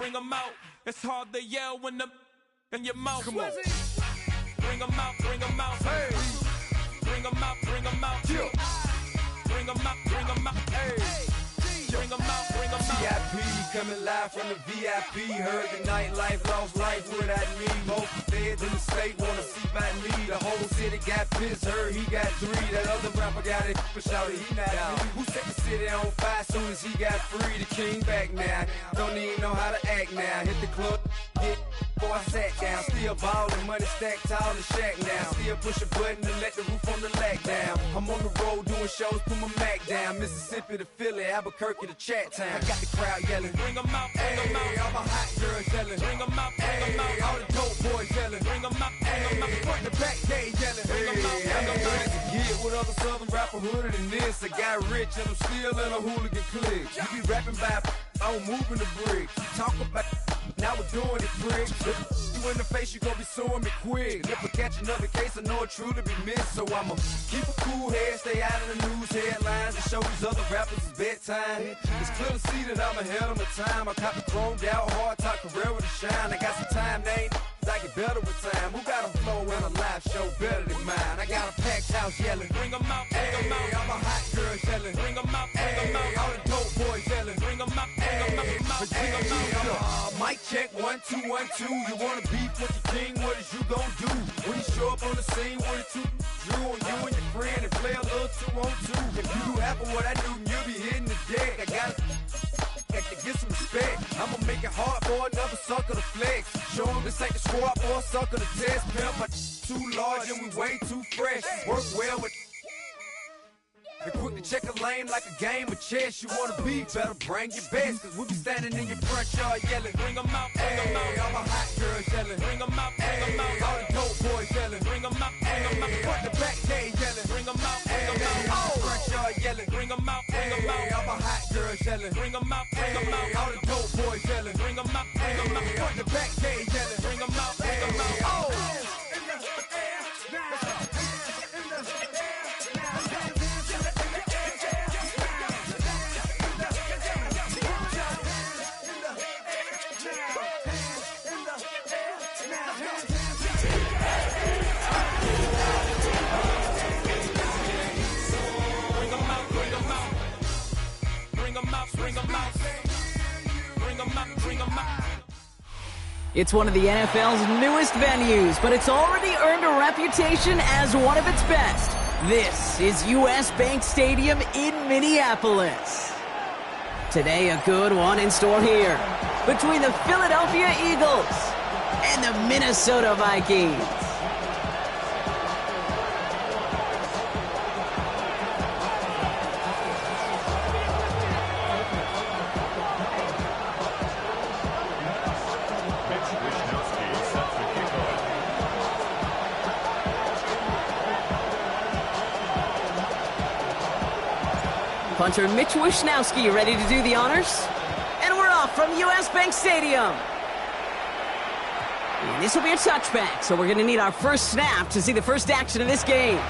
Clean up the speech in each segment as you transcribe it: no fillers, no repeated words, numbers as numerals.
bring 'em out. It's hard to yell when the in your mouth. Come on. Bring 'em out, bring 'em out. Hey. Bring 'em out, bring 'em out. Yeah. Bring 'em out, bring 'em out. Hey. Bring 'em out, bring 'em out. VIP coming live from the VIP. Heard the nightlife, lost life without me. Both feds in the state wanna see by me. The whole city got pissed, heard he got 3. That other rapper got it, but shouted he not me. Who set the city on fire soon as he got free? The king back now, don't even know how to act now. Hit the club, get before I sat down. Still ballin', money stacked tall in the shack now. Still push a button to let the roof on the lack down. I'm on the road doing shows, put my Mac down. Mississippi to Philly, Albuquerque to Chat Town. I got the crowd yelling, bring 'em out, bring 'em out. All my hot girls yelling, bring 'em out, bring 'em out. All the dope boys yelling, bring 'em out, bring 'em out. Front to back, they yelling, bring 'em out, bring 'em out. To get with other southern rapper hooded than this. I got rich and I'm still in a hooligan clique. You be rapping by, I'm moving the brick. You talk about, now we're doing it, prick. You in the face, you gon' be suing me quick. If I catch another case, I know it truly be missed. So I'ma keep a cool head, stay out of the news headlines, and show these other rappers it's bedtime. It's clear to see that I'm ahead of my time. I caught the chromed out, hard top career with a shine. I got some time, they ain't I get better with time. Who got a flow and a live show better than mine? I got a packed house yelling, bring 'em out, bring 'em out. All my hot girls yelling, bring 'em out, bring 'em out. All the dope boys yelling, bring 'em out, bring 'em out, bring 'em out. Mic check 1 2 1 2. You wanna beef with the king? What is you gon' do when you show up on the scene with a 2 drew on you and your friend and play a little 2 on 2? If you do half of what I do, you'll be hitting the deck. I gotta get some respect. I'ma make it hard for another sucker to flex. Show him this ain't the squad for a sucker to test. Pimp, my too large and we way too fresh. Work well with and quick to check a lane like a game of chess. You wanna be better, bring your best. Cause we'll be standing in your front yard yelling, bring 'em out, bring 'em out. All my hot girls yelling, bring 'em out, bring 'em out. All the dope boys yelling, bring 'em out, bring 'em out. Front to back, they yelling, bring 'em out, bring 'em out. Front yard yelling, bring 'em out, bring 'em out. All my hot girls yelling, bring 'em out, bring 'em out. All the dope boys yelling, bring 'em out, bring 'em out. Front to back, they yelling, bring 'em out, bring 'em out. It's one of the NFL's newest venues, but it's already earned a reputation as one of its best. This is US Bank Stadium in Minneapolis. Today, a good one in store here between the Philadelphia Eagles and the Minnesota Vikings. Punter Mitch Wishnowsky ready to do the honors. And we're off from US Bank Stadium. And this will be a touchback, so we're going to need our first snap to see the first action of this game.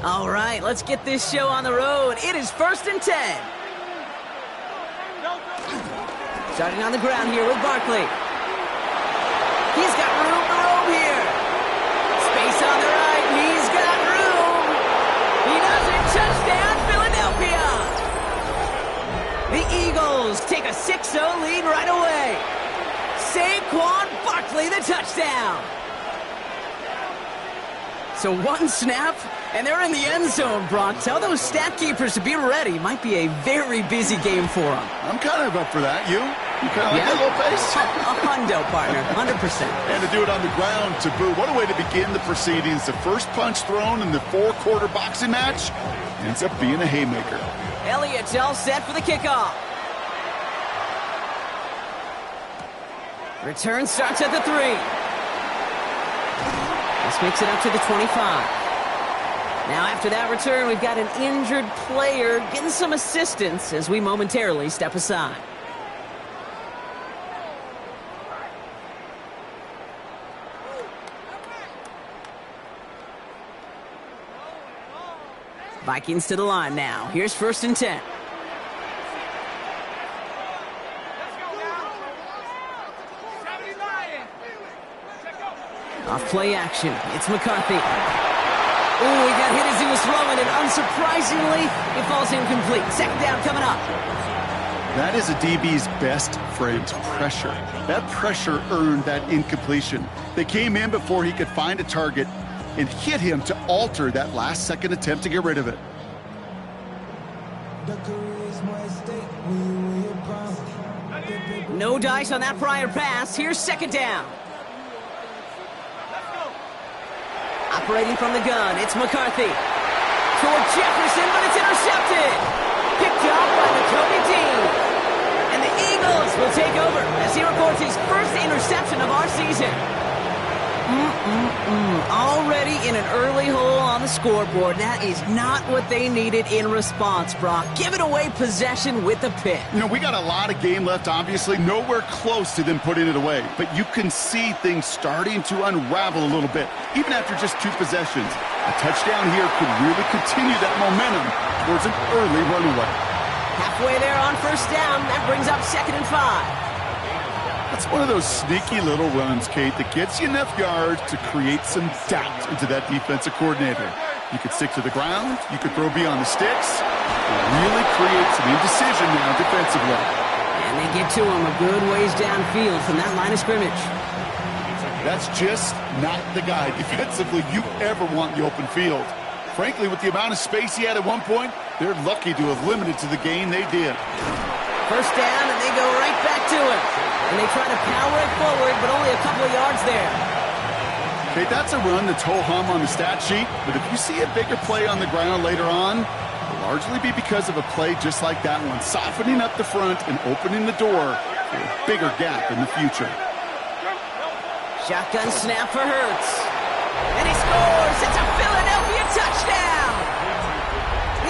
All right, let's get this show on the road. It is 1st and 10. Starting on the ground here with Barkley. He's got room to roam here. Space on the right. He's got room. He does it. Touchdown, Philadelphia. The Eagles take a 6-0 lead right away. Saquon Barkley, the touchdown. So one snap, and they're in the end zone, Brock. Tell those stat keepers to be ready. Might be a very busy game for them. I'm kind of up for that. You kind of like that little pace? A hundo, partner, 100%. And to do it on the ground to boot. What a way to begin the proceedings. The first punch thrown in the 4-quarter boxing match ends up being a haymaker. Elliott's all set for the kickoff. Return starts at the 3. This makes it up to the 25. Now after that return, we've got an injured player getting some assistance as we momentarily step aside. Vikings to the line now. Here's 1st and 10. Off play action. It's McCarthy. Oh, he got hit as he was throwing it. Unsurprisingly, it falls incomplete. 2nd down coming up. That is a DB's best friend, pressure. That pressure earned that incompletion. They came in before he could find a target and hit him to alter that last-second attempt to get rid of it. No dice on that prior pass. Here's 2nd down. Operating from the gun, it's McCarthy. Toward Jefferson, but it's intercepted. Picked up by the Kobe team. And the Eagles will take over as he records his first interception of our season. Already in an early hole on the scoreboard. That is not what they needed in response, Brock. Giving away possession with the pick. You know, we got a lot of game left, obviously. Nowhere close to them putting it away. But you can see things starting to unravel a little bit, even after just 2 possessions. A touchdown here could really continue that momentum towards an early runaway. Halfway there on 1st down. That brings up 2nd and 5. It's one of those sneaky little runs, Kate, that gets you enough yards to create some doubt into that defensive coordinator. You could stick to the ground, you could throw beyond the sticks, and really create some indecision now defensively. And they get to him a good ways downfield from that line of scrimmage. That's just not the guy defensively you ever want in the open field. Frankly, with the amount of space he had at one point, they're lucky to have limited to the gain they did. 1st down, and they go right back to it. And they try to power it forward, but only a couple of yards there. Okay, that's a run that's ho-hum on the stat sheet, but if you see a bigger play on the ground later on, it'll largely be because of a play just like that one, softening up the front and opening the door for a bigger gap in the future. Shotgun snap for Hurts. And he scores! It's a Philadelphia touchdown!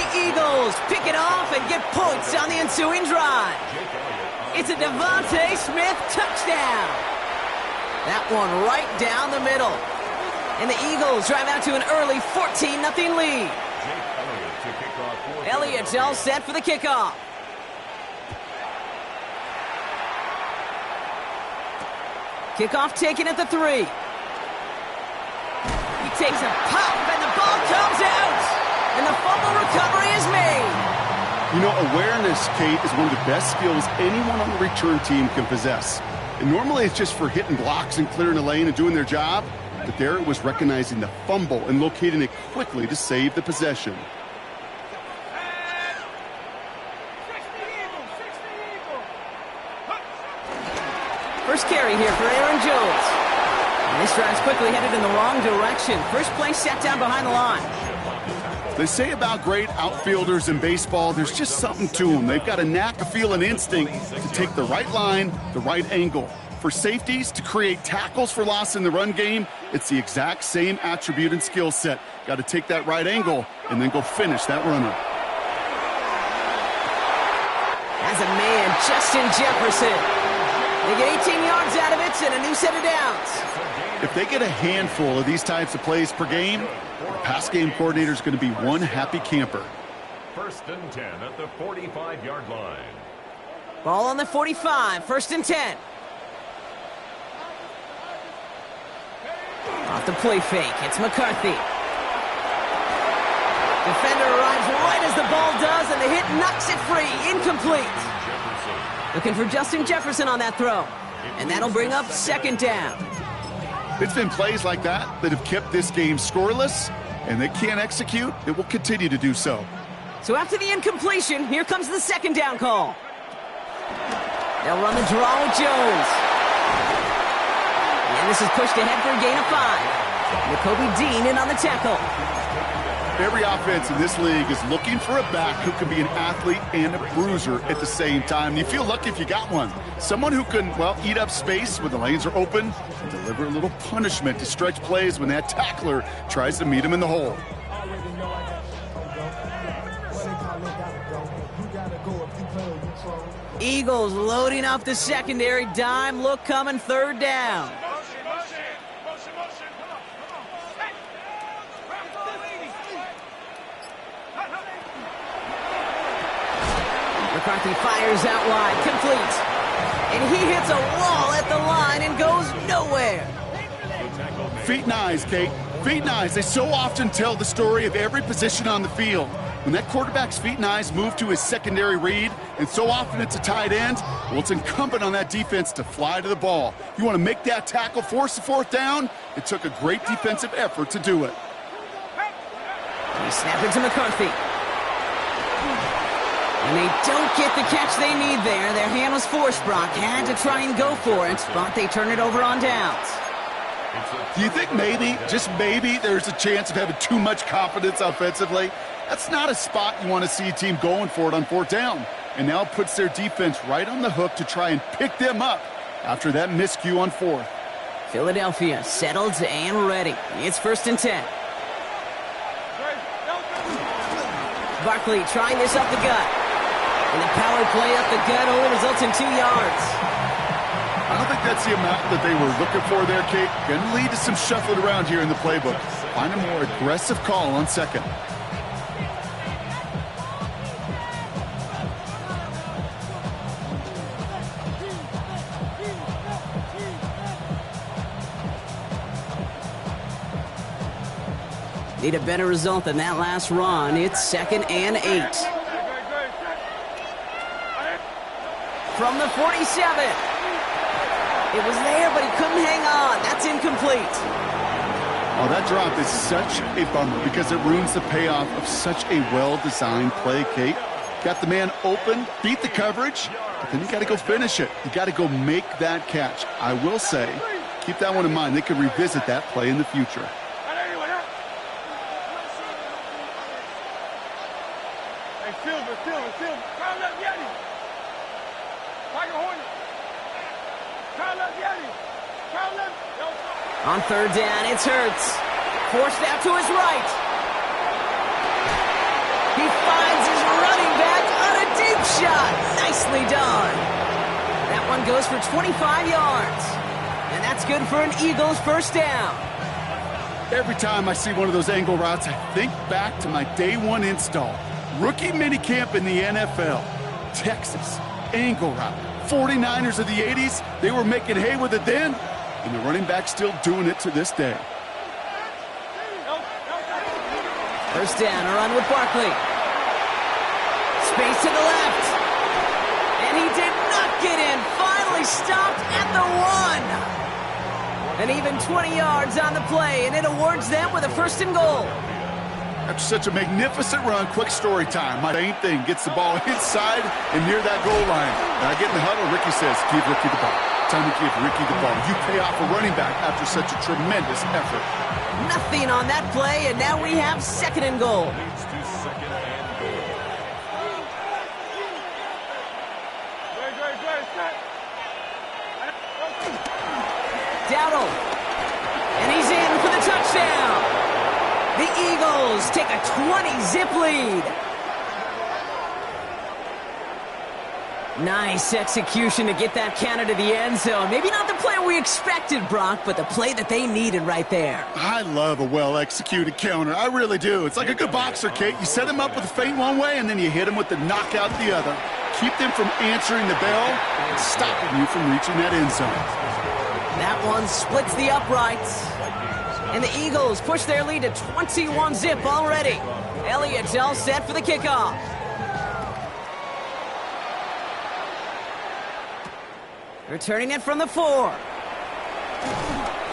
The Eagles pick it off and get points on the ensuing drive. It's a Devontae Smith touchdown. That one right down the middle. And the Eagles drive out to an early 14-0 lead. Elliott's all set for the kickoff. Kickoff taken at the 3. He takes a pop and the ball comes out. And the fumble recovery is made. You know, awareness, Kate, is one of the best skills anyone on the return team can possess. And normally it's just for hitting blocks and clearing a lane and doing their job. But there it was recognizing the fumble and locating it quickly to save the possession. First carry here for Aaron Jones. And this drive's quickly headed in the wrong direction. First play set down behind the line. They say about great outfielders in baseball, there's just something to them. They've got a knack, a feel, and instinct to take the right line, the right angle. For safeties, to create tackles for loss in the run game, it's the exact same attribute and skill set. Got to take that right angle and then go finish that runner. As a man, Justin Jefferson. They get 18 yards out of it and a new set of downs. If they get a handful of these types of plays per game, the pass game coordinator is going to be one happy camper. 1st and 10 at the 45-yard line. Ball on the 45, 1st and 10. Off the play fake, it's McCarthy. Defender arrives right as the ball does, and the hit knocks it free. Incomplete. Looking for Justin Jefferson on that throw. And that'll bring up 2nd down. It's been plays like that have kept this game scoreless, and they can't execute. It will continue to do so. So after the incompletion, here comes the 2nd down call. They'll run the draw with Jones. And this is pushed ahead for a gain of 5. Nakobe Dean in on the tackle. Every offense in this league is looking for a back who can be an athlete and a bruiser at the same time. You feel lucky if you got one. Someone who can, well, eat up space when the lanes are open and deliver a little punishment to stretch plays when that tackler tries to meet him in the hole. Eagles loading up the secondary. Dime look coming, 3rd down. McCarthy fires out wide, complete. And he hits a wall at the line and goes nowhere. Feet and eyes, Kate. Feet and eyes. They so often tell the story of every position on the field. When that quarterback's feet and eyes move to his secondary read, and so often it's a tight end, well, it's incumbent on that defense to fly to the ball. You want to make that tackle, force the 4th down? It took a great defensive effort to do it. He snapped it to McCarthy. And they don't get the catch they need there. Their hand was forced, Brock. Had to try and go for it, but they turn it over on downs. Do you think maybe, just maybe, there's a chance of having too much confidence offensively? That's not a spot you want to see a team going for it on 4th down. And now it puts their defense right on the hook to try and pick them up after that miscue on 4th. Philadelphia settled and ready. It's 1st and 10. Barkley trying this up the gut. And the power play up the gut only results in 2 yards. I don't think that's the amount that they were looking for there, Kate. Going to lead to some shuffling around here in the playbook. Find a more aggressive call on 2nd. Need a better result than that last run. It's 2nd and 8. From the 47. It was there, but he couldn't hang on. That's incomplete. Oh, that drop is such a bummer because it ruins the payoff of such a well-designed play, Kate. Got the man open, beat the coverage, but then you got to go finish it. You got to go make that catch. I will say, keep that one in mind. They could revisit that play in the future. On 3rd down, it's Hurts. Forced out to his right. He finds his running back on a deep shot. Nicely done. That one goes for 25 yards. And that's good for an Eagles 1st down. Every time I see one of those angle routes, I think back to my day 1 install. Rookie minicamp in the NFL. Texas, angle route. 49ers of the 80s, they were making hay with it then, and the running back's still doing it to this day. 1st down, a run with Barkley. Space to the left. And he did not get in. Finally stopped at the 1. And even 20 yards on the play, and it awards them with a 1st and goal. After such a magnificent run, quick story time. My same thing, gets the ball inside and near that goal line. And I get in the huddle, Ricky says, give Ricky the ball. Time to give Ricky the ball. You pay off a running back after such a tremendous effort. Nothing on that play, and now we have 2nd and goal. Dowdle. And he's in for the touchdown. The Eagles take a 20-zip lead. Nice execution to get that counter to the end zone. Maybe not the play we expected, Brock, but the play that they needed right there. I love a well-executed counter. I really do. It's like a good boxer, Kate. You set him up with a feint one way, and then you hit him with the knockout the other. Keep them from answering the bell and stopping you from reaching that end zone. That one splits the uprights. And the Eagles push their lead to 21-zip already. Elliott's all set for the kickoff. Returning it from the 4.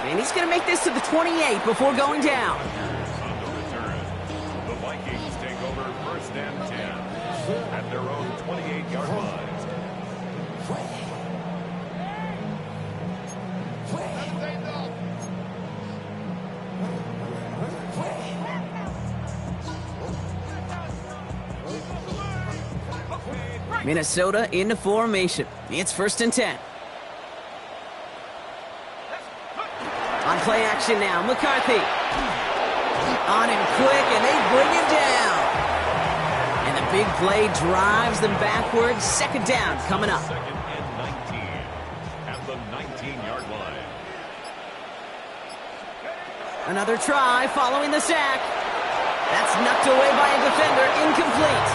And he's going to make this to the 28 before going down. On the return, the Vikings take over 1st and 10 at their own 28-yard line. Minnesota into formation. It's 1st and 10. On play action now, McCarthy. On him quick, and they bring him down. And the big play drives them backwards. 2nd down coming up. 2nd and 19 at the 19-yard line. Another try following the sack. That's knocked away by a defender, incomplete.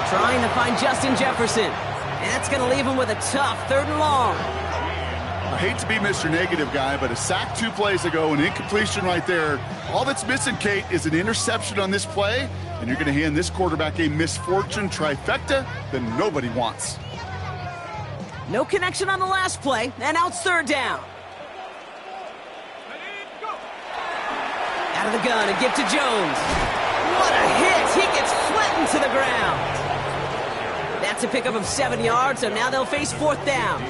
Trying to find Justin Jefferson. And that's going to leave him with a tough 3rd and long. I hate to be Mr. Negative guy, but a sack 2 plays ago, an incompletion right there. All that's missing, Kate, is an interception on this play, and you're going to hand this quarterback a misfortune trifecta that nobody wants. No connection on the last play, and now it's 3rd down. Out of the gun, a gift to Jones. What a hit! He gets flattened to the ground. That's a pickup of 7 yards, so now they'll face 4th down.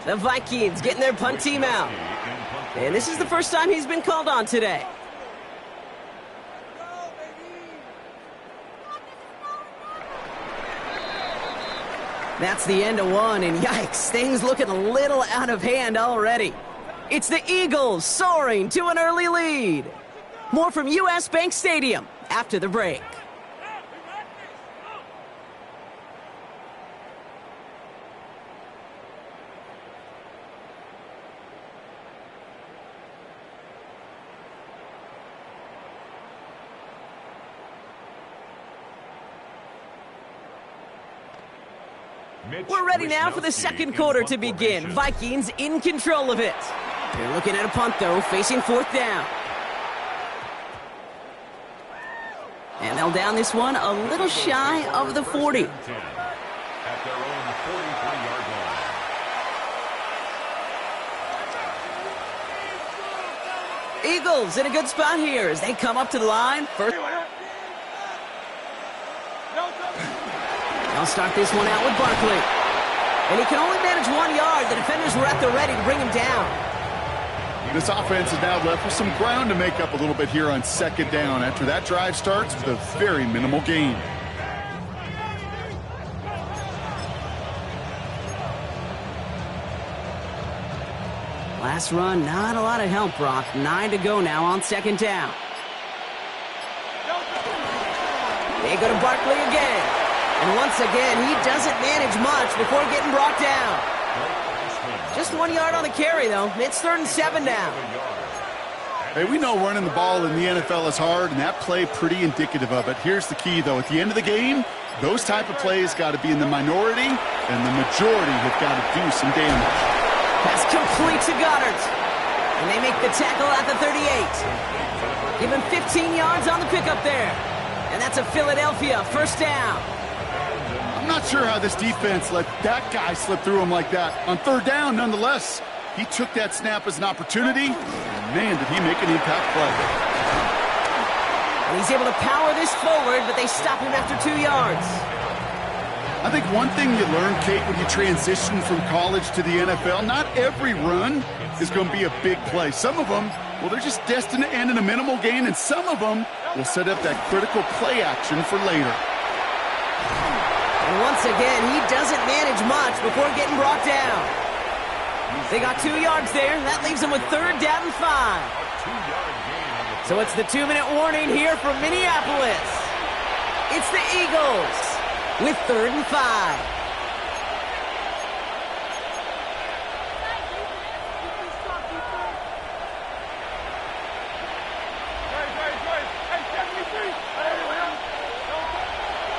The Vikings getting their punt team out. And this is the first time he's been called on today. That's the end of one, and yikes, things looking a little out of hand already. It's the Eagles soaring to an early lead. More from US Bank Stadium after the break. We're ready now for the 2nd quarter to begin. Vikings in control of it. They're looking at a punt, though, facing 4th down. And they'll down this one a little shy of the 40. At their own 43-yard line. Eagles in a good spot here as they come up to the line. They'll start this one out with Barkley. And he can only manage 1 yard. The defenders were at the ready to bring him down. This offense is now left with some ground to make up a little bit here on 2nd down after that drive starts with a very minimal gain. Last run, not a lot of help, Brock. 9 to go now on 2nd down. They go to Barkley again. And once again, he doesn't manage much before getting brought down. Just 1 yard on the carry, though. It's 3rd and 7 now. Hey, we know running the ball in the NFL is hard, and that play pretty indicative of it. Here's the key, though. At the end of the game, those type of plays got to be in the minority, and the majority have got to do some damage. Pass complete to Goddard. And they make the tackle at the 38. Give him 15 yards on the pickup there. And that's a Philadelphia 1st down. I'm not sure how this defense let that guy slip through him like that. On 3rd down, nonetheless, he took that snap as an opportunity. And man, did he make an impact play. And he's able to power this forward, but they stop him after 2 yards. I think one thing you learn, Kate, when you transition from college to the NFL, not every run is going to be a big play. Some of them, well, they're just destined to end in a minimal gain, and some of them will set up that critical play action for later. And once again, he doesn't manage much before getting brought down. They got 2 yards there. That leaves them with 3rd down and 5. So it's the 2-minute warning here from Minneapolis. It's the Eagles with 3rd and 5.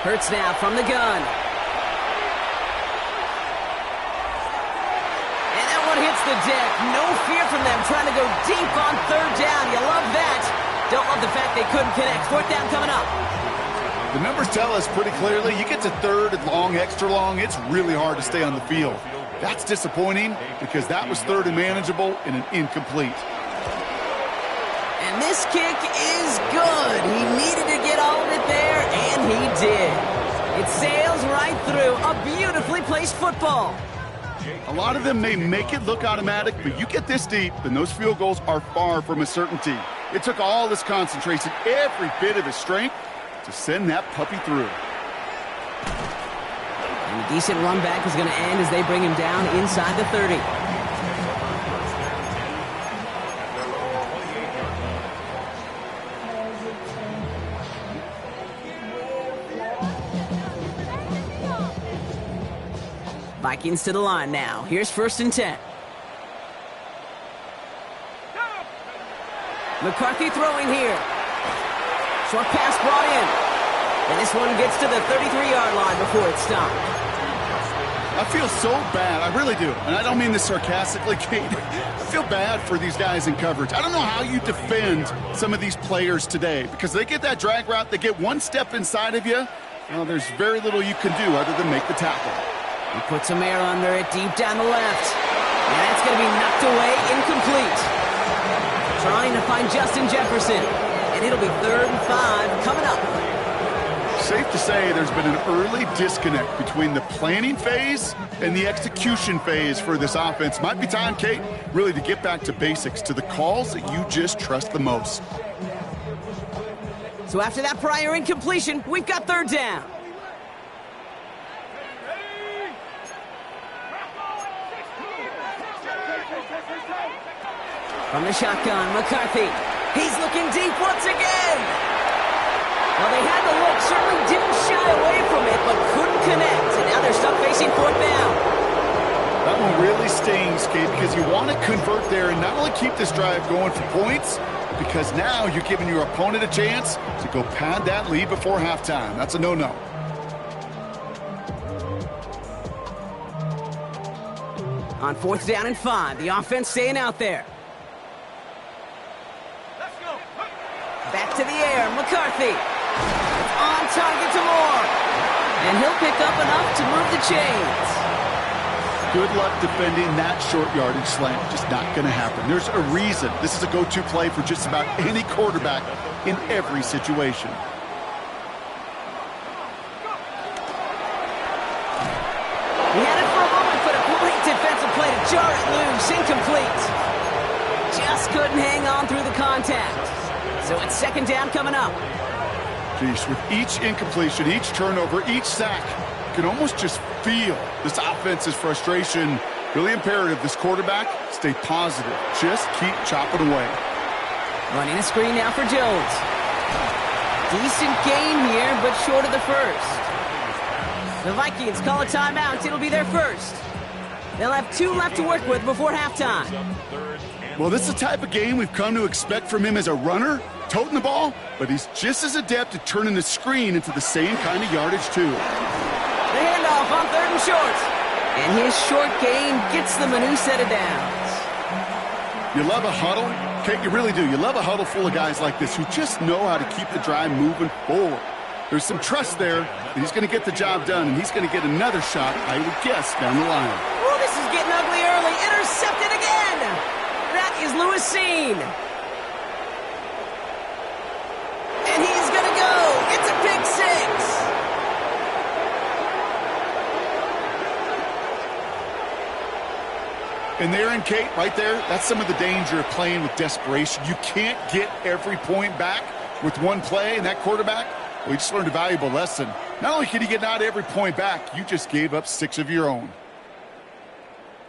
Hurts now from the gun. And that one hits the deck. No fear from them trying to go deep on third down. You love that. Don't love the fact they couldn't connect. Fourth down coming up. The numbers tell us pretty clearly, you get to third and long, extra long, it's really hard to stay on the field. That's disappointing because that was third and manageable and an incomplete. And this kick is good. He needed to get all of it there, and he did. It sails right through. A beautifully placed football. A lot of them may make it look automatic, but you get this deep, and those field goals are far from a certainty. It took all his concentration, every bit of his strength, to send that puppy through. And a decent run back is going to end as they bring him down inside the 30. Vikings to the line now. Here's 1st and 10. McCarthy throwing here. Short pass brought in. And this one gets to the 33-yard line before it's stopped. I feel so bad. I really do. And I don't mean this sarcastically, Kate. I feel bad for these guys in coverage. I don't know how you defend some of these players today because they get that drag route, they get one step inside of you. Well, there's very little you can do other than make the tackle. He puts some air under it deep down the left. And that's going to be knocked away, incomplete. Trying to find Justin Jefferson. And it'll be 3rd and 5 coming up. Safe to say there's been an early disconnect between the planning phase and the execution phase for this offense. Might be time, Kate, really to get back to basics, to the calls that you just trust the most. So after that prior incompletion, we've got 3rd down. From the shotgun, McCarthy. He's looking deep once again. Well, they had the look, certainly didn't shy away from it, but couldn't connect. And now they're stuck facing 4th down. That one really stings, Kate, because you want to convert there and not only keep this drive going for points, because now you're giving your opponent a chance to go pad that lead before halftime. That's a no-no. On 4th down and 5, the offense staying out there. Back to the air, McCarthy. On target to Moore. And he'll pick up enough to move the chains. Good luck defending that short yardage slant. Just not going to happen. There's a reason. This is a go-to play for just about any quarterback in every situation. He had it for a moment, but a great defensive play to jar it loose. Incomplete. Just couldn't hang on through the contact. So it's 2nd down coming up. Geez, with each incompletion, each turnover, each sack, you can almost just feel this offense's frustration. Really imperative this quarterback stay positive. Just keep chopping away. Running a screen now for Jones. Decent gain here, but short of the first. The Vikings call a timeout. It'll be their first. They'll have 2 left to work with before halftime. Well, this is the type of game we've come to expect from him as a runner, toting the ball, but he's just as adept at turning the screen into the same kind of yardage, too. The handoff on 3rd and short. And his short gain gets them a new set of downs. You love a huddle? Kate, you really do. You love a huddle full of guys like this who just know how to keep the drive moving forward. There's some trust there that he's going to get the job done, and he's going to get another shot, I would guess, down the line. Oh, this is getting ugly early. Intercepted again. That is Lewis Seen. And he's going to go. It's a pick 6. And there in Kate, right there, that's some of the danger of playing with desperation. You can't get every point back with one play, and that quarterback, well, he just learned a valuable lesson. Not only can you get not every point back, you just gave up 6 of your own.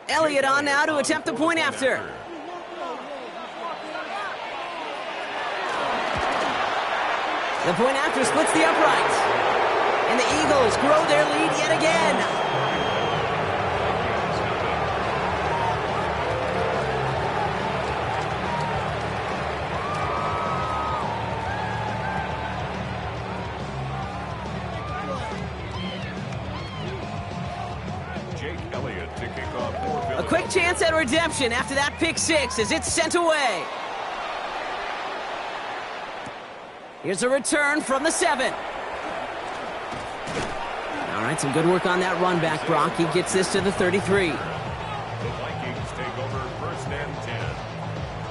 Elliott on now to attempt the point after. The point after splits the uprights. And the Eagles grow their lead yet again. A quick chance at redemption after that pick six as it's sent away. Here's a return from the 7. All right, some good work on that run back, Brock. He gets this to the 33. The Vikings take over 1st and 10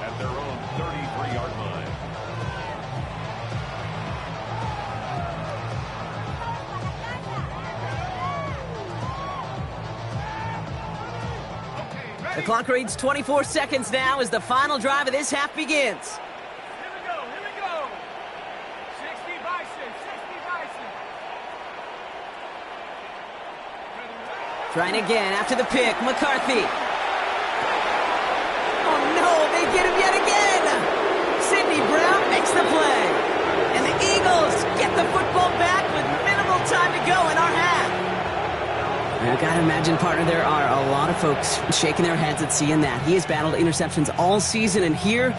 at their own 33-yard line. The clock reads 24 seconds now as the final drive of this half begins. Here we go. 60 Bison, 60 Bison. Trying again after the pick, McCarthy. Oh no, they get him yet again! Sidney Brown makes the play. And the Eagles get the football back with minimal time to go in our half. I gotta imagine, partner, there are a lot of folks shaking their heads at seeing that. He has battled interceptions all season, and here,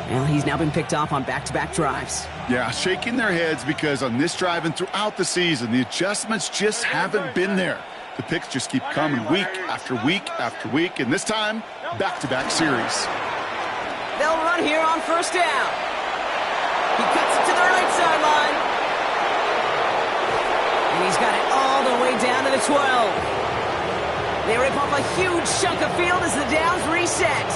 well, he's now been picked off on back-to-back drives. Yeah, shaking their heads because on this drive and throughout the season, the adjustments just haven't been there. The picks just keep coming week after week after week, and this time, back-to-back series. They'll run here on 1st down. He cuts it to the right sideline. And he's got it all the way down to the 12. They rip off a huge chunk of field as the downs reset.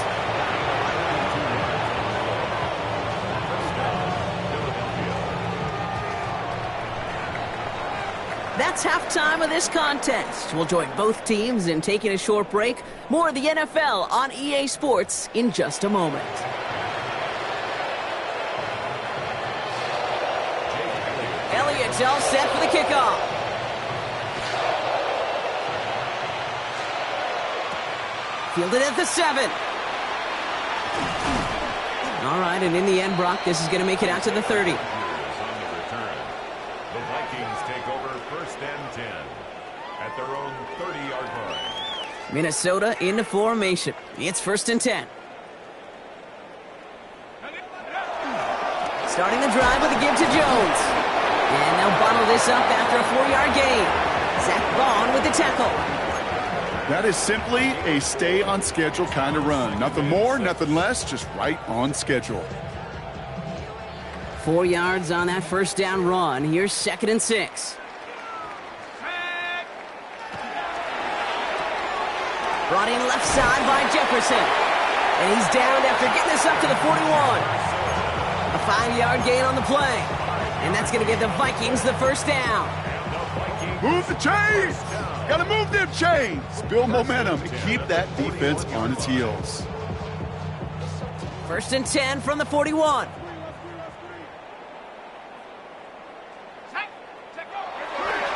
That's halftime of this contest. We'll join both teams in taking a short break. More of the NFL on EA Sports in just a moment. Elliott's all set for the kickoff. Fielded at the 7. All right, and in the end, Brock, this is going to make it out to the 30. On the return, the Vikings take over 1st and 10 at their own 30-yard line. Minnesota into formation. It's 1st and 10. Starting the drive with a give to Jones. And they'll bottle this up after a 4-yard gain. Zach Vaughn with the tackle. That is simply a stay-on-schedule kind of run. Nothing more, nothing less, just right on schedule. 4 yards on that 1st down run. Here's 2nd and 6. Brought in left side by Jefferson. And he's downed after getting this up to the 41. A 5-yard gain on the play. And that's going to give the Vikings the 1st down. Move the chains! Gotta move them chains! Build momentum and keep that defense on its heels. 1st and 10 from the 41.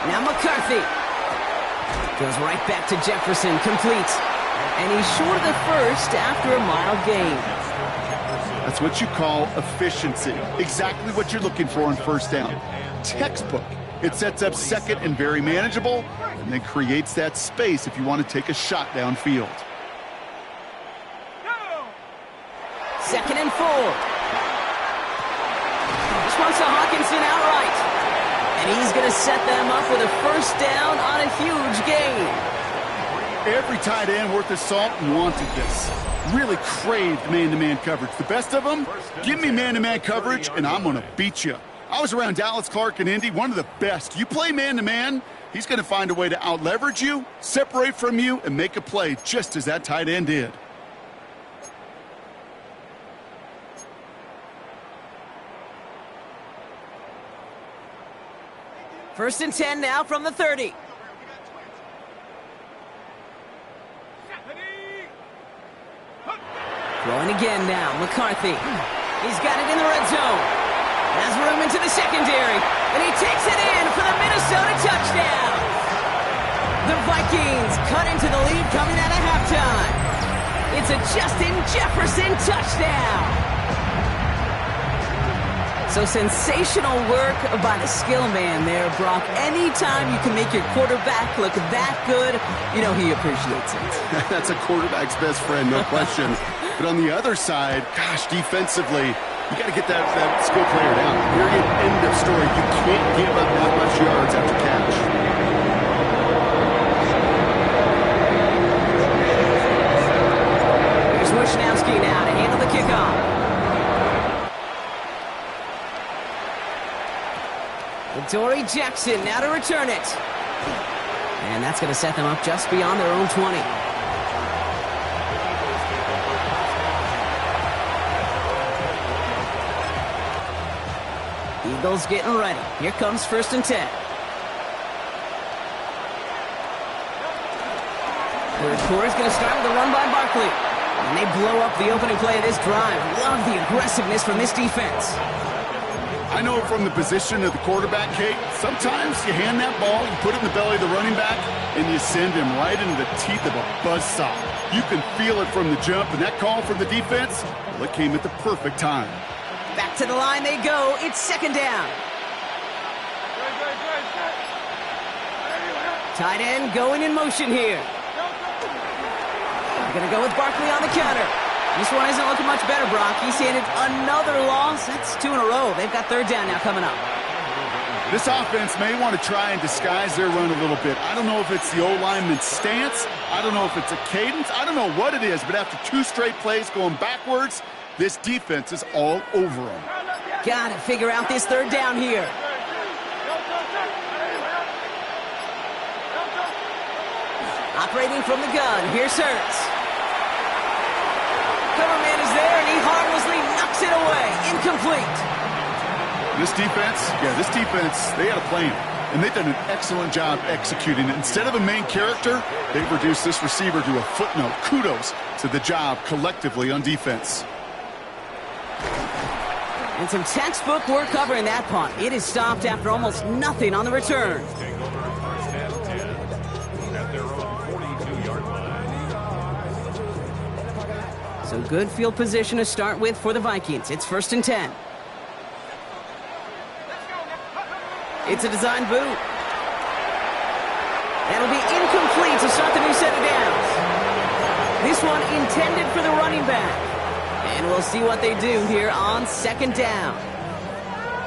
Now McCarthy. Goes right back to Jefferson, complete. And he's short of the 1st after a mile gain. That's what you call efficiency. Exactly what you're looking for on 1st down. Textbook. It sets up 2nd and very manageable, and then creates that space if you want to take a shot downfield. 2nd and 4. This one's to Hawkinson outright. And he's going to set them up with a 1st down on a huge gain. Every tight end worth his salt wanted this. Really craved man-to-man coverage. The best of them, give me man-to-man coverage, and I'm going to beat you. I was around Dallas Clark and Indy, one of the best. You play man-to-man, he's going to find a way to out-leverage you, separate from you, and make a play just as that tight end did. First and 10 now from the 30. Throwing again now, McCarthy. He's got it in the red zone. Has room into the secondary. And he takes it in for the Minnesota touchdown. The Vikings cut into the lead coming out of halftime. It's a Justin Jefferson touchdown. So sensational work by the skill man there, Brock. Anytime you can make your quarterback look that good, you know he appreciates it. That's a quarterback's best friend, no question. But on the other side, gosh, defensively, you got to get that skill player down. Period. End of story. You can't give up that much yards after catch. Stefanski now to handle the kickoff. Dory Jackson now to return it. And that's going to set them up just beyond their own 20. Eagles getting ready. Here comes 1st and 10. Third quarter's going to start with a run by Barkley. And they blow up the opening play of this drive. Love the aggressiveness from this defense. I know from the position of the quarterback, Kate, sometimes you hand that ball, you put it in the belly of the running back, and you send him right into the teeth of a buzzsaw. You can feel it from the jump, and that call from the defense, well, it came at the perfect time. Back to the line they go. It's 2nd down. Tight end going in motion here. They're going to go with Barkley on the counter. This one isn't looking much better, Brock. He's handed another loss. That's 2 in a row. They've got 3rd down now coming up. This offense may want to try and disguise their run a little bit. I don't know if it's the O-lineman's stance. I don't know if it's a cadence. I don't know what it is, but after 2 straight plays going backwards, this defense is all over them. Got to figure out this 3rd down here. Operating from the gun, here's Hurts. Cover man is there, and he harmlessly knocks it away. Incomplete. This defense, they had a plan, and they've done an excellent job executing it. Instead of a main character, they've reduced this receiver to a footnote. Kudos to the job collectively on defense. And some textbook work covering that punt. It is stopped after almost nothing on the return. So good field position to start with for the Vikings. It's 1st and 10. It's a design boot. That'll be incomplete to start the new set of downs. This one intended for the running back. And we'll see what they do here on 2nd down.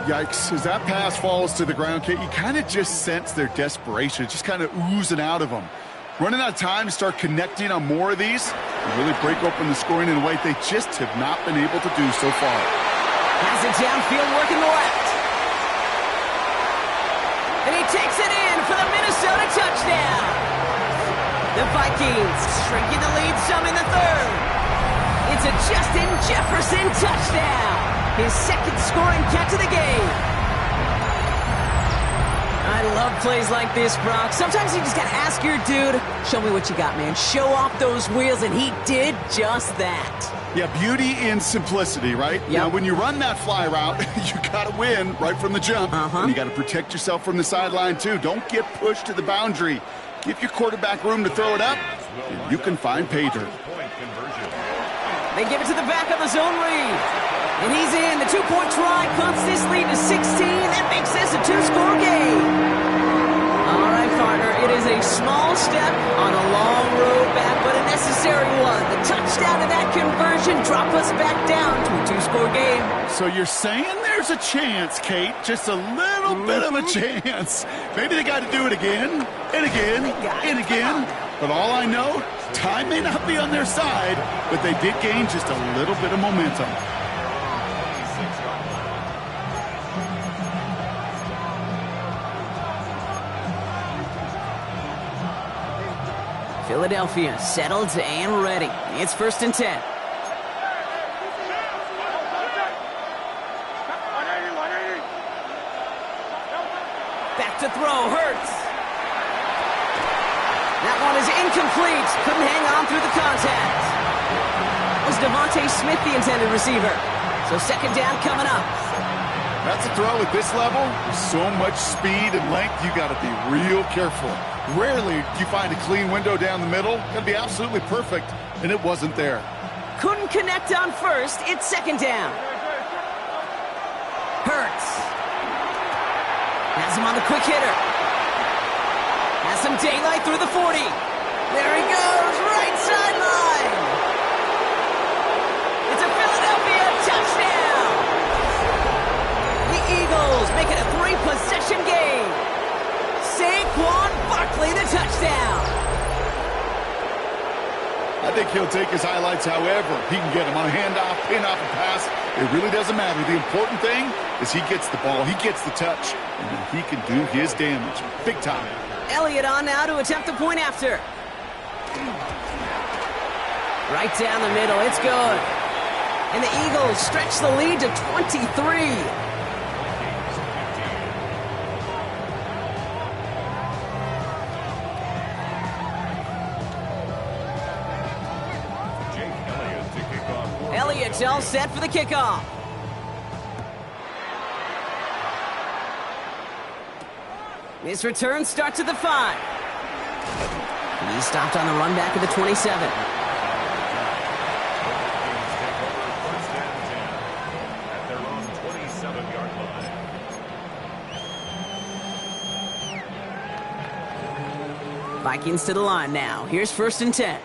Yikes, as that pass falls to the ground, Kate, you kind of just sense their desperation. It's just kind of oozing out of them. Running out of time to start connecting on more of these and really break open the scoring in a way they just have not been able to do so far. Has it downfield, working the left. And he takes it in for the Minnesota touchdown. The Vikings shrinking the lead some in the 3rd. It's a Justin Jefferson touchdown. His 2nd scoring catch of the game. I love plays like this, Brock. Sometimes you just gotta ask your dude, show me what you got, man. Show off those wheels, and he did just that. Yeah, beauty in simplicity, right? Yep. Now, when you run that fly route, you gotta win right from the jump. And you gotta protect yourself from the sideline, too. Don't get pushed to the boundary. Give your quarterback room to throw it up, and you can find pay dirt. They give it to the back of the zone read. And he's in. The 2-point try cuts this lead to 16. That makes this a 2-score game. All right, partner. It is a small step on a long road back, but a necessary one. The touchdown and that conversion drop us back down to a 2-score game. So you're saying there's a chance, Kate, just a little bit of a chance. Maybe they got to do it again and again and again. But all I know, time may not be on their side, but they did gain just a little bit of momentum. Philadelphia settled and ready. It's 1st and 10. Back to throw, Hurts. That one is incomplete. Couldn't hang on through the contact. Was Devontae Smith the intended receiver? So 2nd down coming up. That's a throw at this level. With so much speed and length, you got to be real careful. Rarely do you find a clean window down the middle. Got to be absolutely perfect, and it wasn't there. Couldn't connect on 1st. It's 2nd down. Hurts. Has him on the quick hitter. Has some daylight through the 40. There he goes, right sideline. It's a Philadelphia touchdown. The Eagles make it a 3-possession game. Saquon Barkley, the touchdown. I think he'll take his highlights however he can get them on a handoff, pin off a pass. It really doesn't matter. The important thing is he gets the ball, he gets the touch, and then he can do his damage. Big time. Elliott on now to attempt the point after. Right down the middle, it's good. And the Eagles stretch the lead to 23. Elliott's all set for the kickoff. His return starts at the 5. He stopped on the run back at the 27. Vikings to the line now. Here's 1st and 10.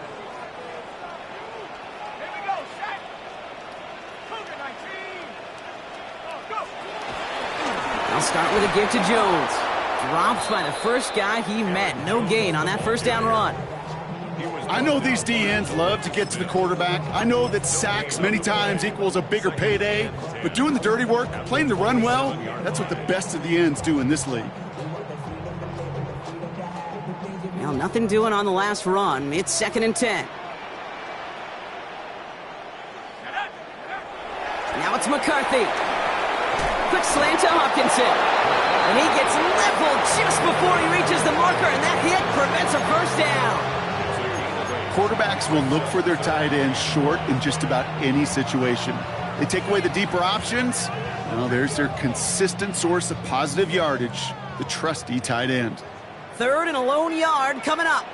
I'll start with a give to Jones. Dropped by the first guy he met. No gain on that first down run. I know these DNs love to get to the quarterback. I know that sacks many times equals a bigger payday. But doing the dirty work, playing the run well, that's what the best of the ends do in this league. Well, nothing doing on the last run. It's 2nd and 10. Now it's McCarthy. Quick slant to Hopkinson. And he gets leveled just before he reaches the marker, and that hit prevents a first down. Quarterbacks will look for their tight end short in just about any situation. They take away the deeper options. Well, there's their consistent source of positive yardage, the trusty tight end. 3rd and a lone yard coming up.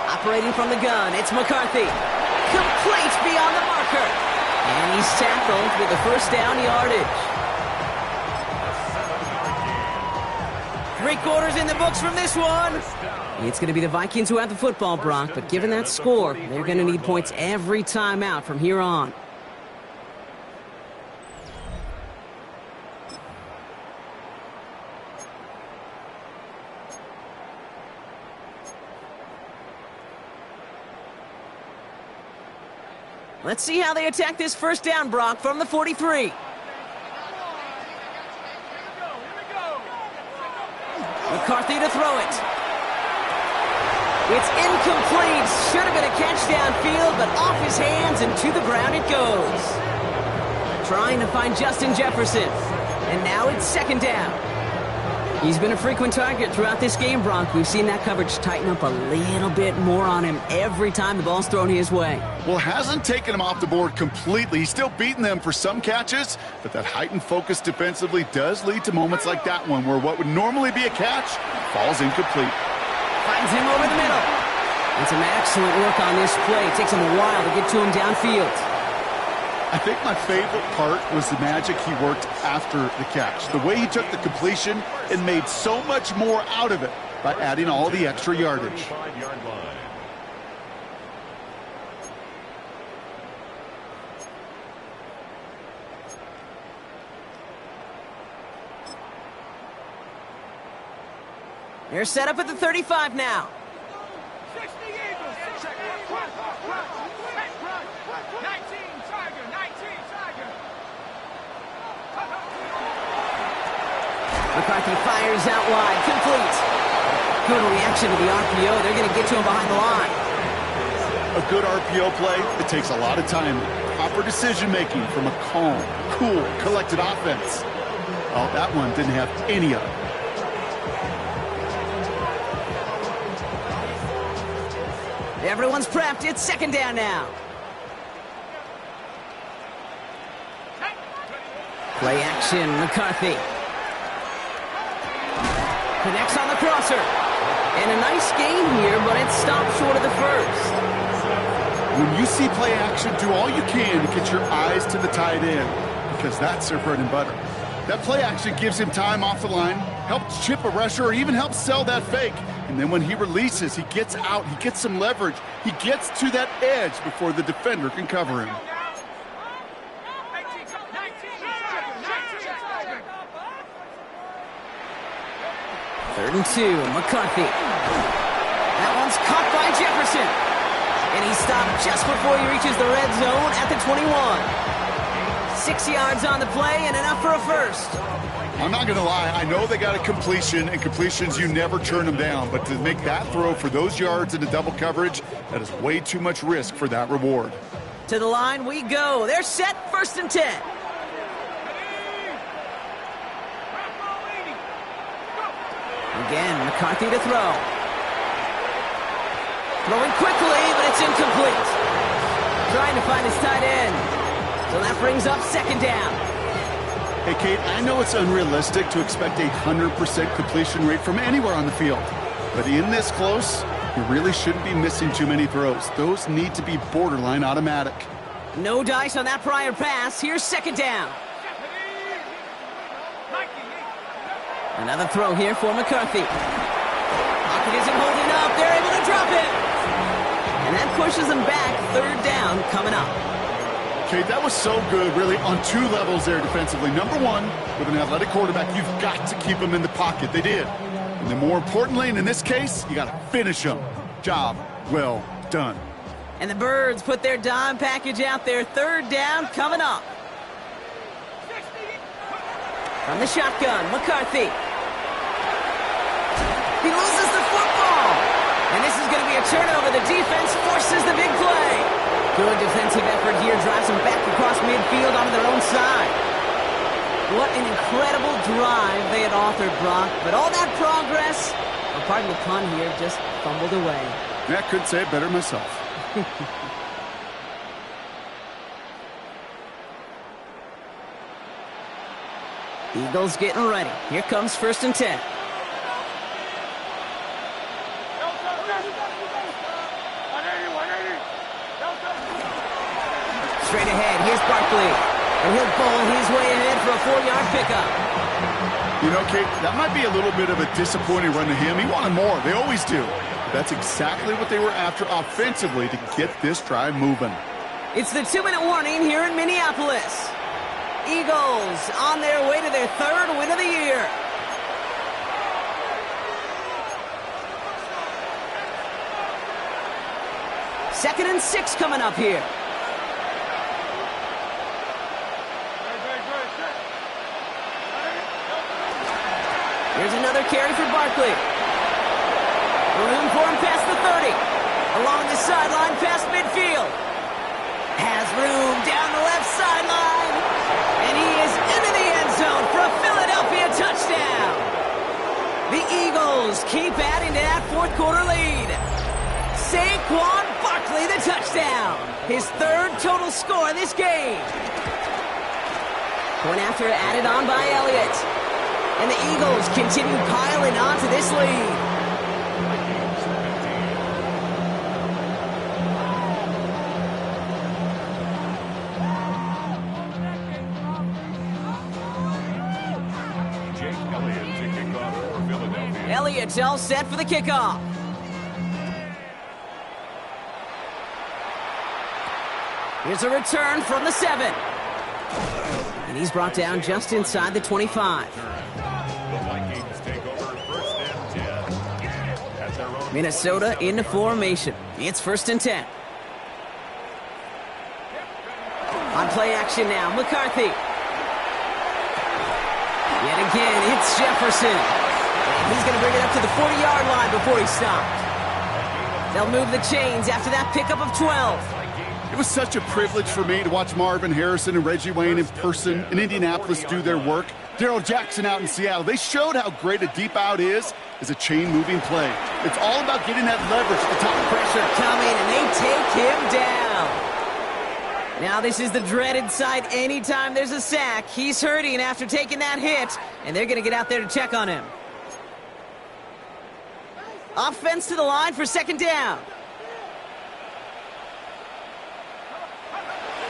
Operating from the gun, it's McCarthy. Complete beyond the marker. And he's tackled with the first down yardage. 3 quarters in the books from this one. It's going to be the Vikings who have the football, Brock, but given that score, they're going to need points every time out from here on. Let's see how they attack this first down, Brock, from the 43. McCarthy to throw it. It's incomplete. Should have been a catch downfield, but off his hands and to the ground it goes. Trying to find Justin Jefferson. And now it's 2nd down. He's been a frequent target throughout this game, Brock. We've seen that coverage tighten up a little bit more on him every time the ball's thrown his way. Well, hasn't taken him off the board completely. He's still beating them for some catches, but that heightened focus defensively does lead to moments like that one where what would normally be a catch falls incomplete. Finds him over the middle. And some excellent work on this play. It takes him a while to get to him downfield. I think my favorite part was the magic he worked after the catch. The way he took the completion and made so much more out of it by adding all the extra yardage. They're set up at the 35 now. McCarthy fires out wide, complete. Good reaction to the RPO. They're going to get to him behind the line. A good RPO play, it takes a lot of time. Proper decision-making from a calm, cool, collected offense. Oh, that one didn't have any of it. Everyone's prepped. It's 2nd down now. Play action, McCarthy. Connects on the crosser. And a nice gain here, but it stopped short of the first. When you see play action, do all you can to get your eyes to the tight end, because that's their bread and butter. That play action gives him time off the line, helps chip a rusher, or even helps sell that fake. And then when he releases, he gets out, he gets some leverage. He gets to that edge before the defender can cover him. Third and 2, McCarthy. That one's caught by Jefferson. And he stopped just before he reaches the red zone at the 21. 6 yards on the play and enough for a first. I'm not going to lie. I know they got a completion, and completions, you never turn them down. But to make that throw for those yards into double coverage, that is way too much risk for that reward. To the line we go. They're set, 1st and 10. Again, McCarthy to throw. Throwing quickly, but it's incomplete. Trying to find his tight end. So that brings up 2nd down. Hey, Kate, I know it's unrealistic to expect a 100% completion rate from anywhere on the field. But in this close, you really shouldn't be missing too many throws. Those need to be borderline automatic. No dice on that prior pass. Here's 2nd down. Another throw here for McCarthy. Pocket isn't holding up. They're able to drop it. And that pushes them back. 3rd down coming up. Okay, that was so good, really, on 2 levels there defensively. Number 1, with an athletic quarterback, you've got to keep him in the pocket. They did. And then more importantly, in this case, you got to finish him. Job well done. And the Birds put their dime package out there. 3rd down coming up. From the shotgun, McCarthy. He loses the football. And this is going to be a turnover. The defense forces the big play. Good defensive effort here. Drives them back across midfield onto their own side. What an incredible drive they had authored, Brock. But all that progress, or pardon the pun here, just fumbled away. I couldn't say it better myself. Eagles getting ready. Here comes 1st and 10. Straight ahead, here's Barkley. And he'll bowl his way ahead for a 4-yard pickup. You know, Kate, that might be a little bit of a disappointing run to him. He wanted more. They always do. But that's exactly what they were after offensively to get this drive moving. It's the 2-minute warning here in Minneapolis. Eagles on their way to their 3rd win of the year. Second and 6 coming up here. Here's another carry for Barkley. Room for him past the 30. Along the sideline past midfield. Has room down the left sideline. And he is into the end zone for a Philadelphia touchdown. The Eagles keep adding to that 4th quarter lead. Saquon Barkley, the touchdown. His 3rd total score in this game. Point after added on by Elliott. And the Eagles continue piling on to this lead. Elliott's all set for the kickoff. Here's a return from the 7. And he's brought down just inside the 25. Minnesota into formation. It's 1st and 10. On play action now, McCarthy. Yet again, it's Jefferson. He's going to bring it up to the 40-yard line before he stopped. They'll move the chains after that pickup of 12. It was such a privilege for me to watch Marvin Harrison and Reggie Wayne in person in Indianapolis do their work. Darrell Jackson out in Seattle. They showed how great a deep out is as a chain-moving play. It's all about getting that leverage at the top. Pressure coming, and they take him down. Now this is the dreaded sight anytime there's a sack. He's hurting after taking that hit, and they're going to get out there to check on him. Offense to the line for 2nd down.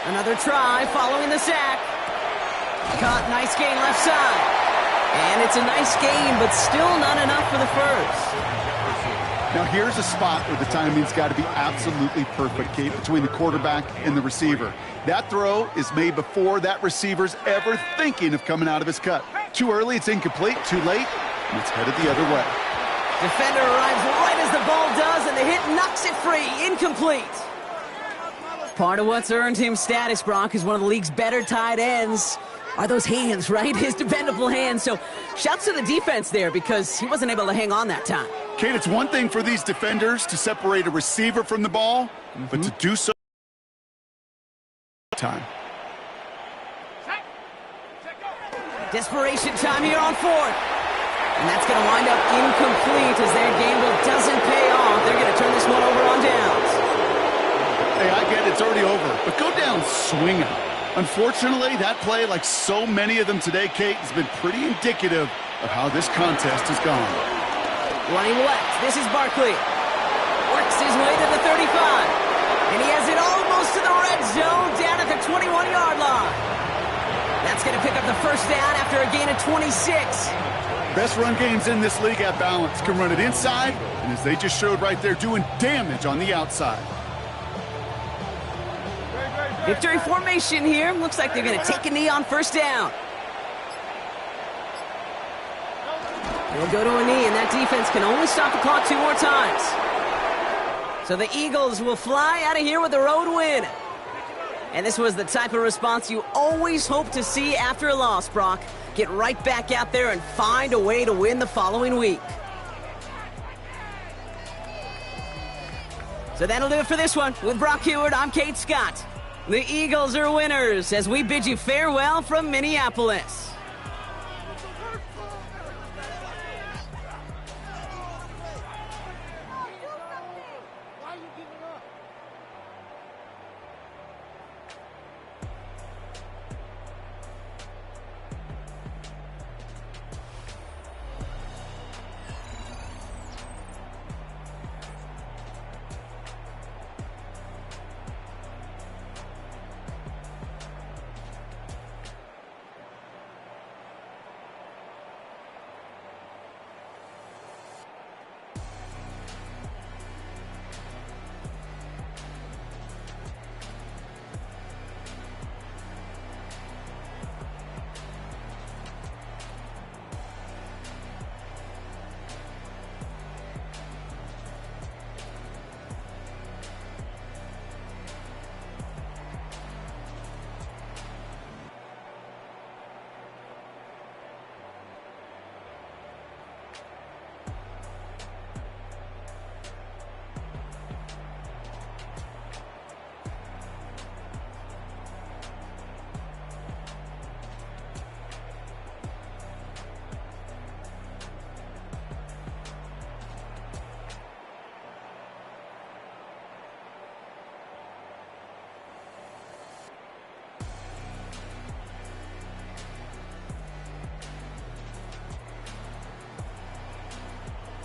Another try following the sack. Caught, nice gain left side. And it's a nice gain, but still not enough for the first. Now here's a spot where the timing's got to be absolutely perfect, Kate, between the quarterback and the receiver. That throw is made before that receiver's ever thinking of coming out of his cut. Too early, it's incomplete. Too late, and it's headed the other way. Defender arrives right as the ball does, and the hit knocks it free. Incomplete. Part of what's earned him status, Brock, is one of the league's better tight ends. Are those hands, right? His dependable hands. So shouts to the defense there because he wasn't able to hang on that time. Kate, it's one thing for these defenders to separate a receiver from the ball, but to do so time. Desperation time here on fourth. And that's going to wind up incomplete as their gamble doesn't pay off. They're going to turn this one over on downs. Hey, I get it, it's already over, but go down swinging. Unfortunately, that play, like so many of them today, Kate, has been pretty indicative of how this contest has gone. Running left, this is Barkley. Works his way to the 35. And he has it almost to the red zone, down at the 21-yard line. That's going to pick up the first down after a gain of 26. Best run games in this league at balance. Can run it inside, and as they just showed right there, doing damage on the outside. Victory formation here. Looks like they're going to take a knee on first down. They'll go to a knee, and that defense can only stop the clock 2 more times. So the Eagles will fly out of here with a road win. And this was the type of response you always hope to see after a loss, Brock. Get right back out there and find a way to win the following week. So that'll do it for this one. With Brock Heward, I'm Kate Scott. The Eagles are winners as we bid you farewell from Minneapolis.